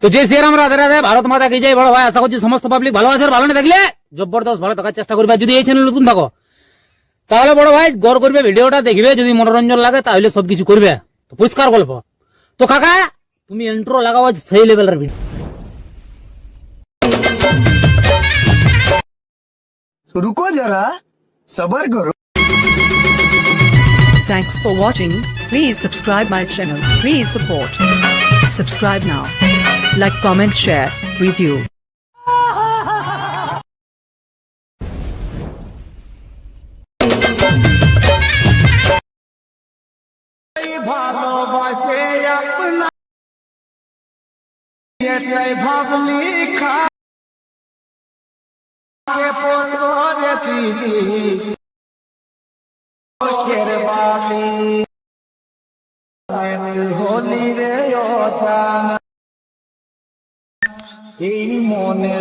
তো যে শ্রীরাম রাধে রাধে, ভারত মাতা কি জয়। বড় ভাই আশা করছি সমস্ত পাবলিক ভালো আছে, আর ভালো না থাকলে জবরদস্ত ভালো থাকার চেষ্টা করবে। যদি এই চ্যানেল নতুন থাকো তাহলে বড় ভাই গড় করবে, ভিডিওটা দেখবে, যদি মনোরঞ্জন লাগে তাহলে সবকিছু করবে। তো পরিষ্কার গল্প। তো কাকা তুমি ইন্ট্রো লাগাও সেই লেভেলের ভিডিও। रुको जरा सबर करो। Thanks for watching. Please subscribe my channel. Please support. Subscribe now. Like, comment, share, review. ভালোবাসে আপনা এটাই ভাবলি খাকে পরে চিনি চোখের বালি হলি রে অজানা এই মনে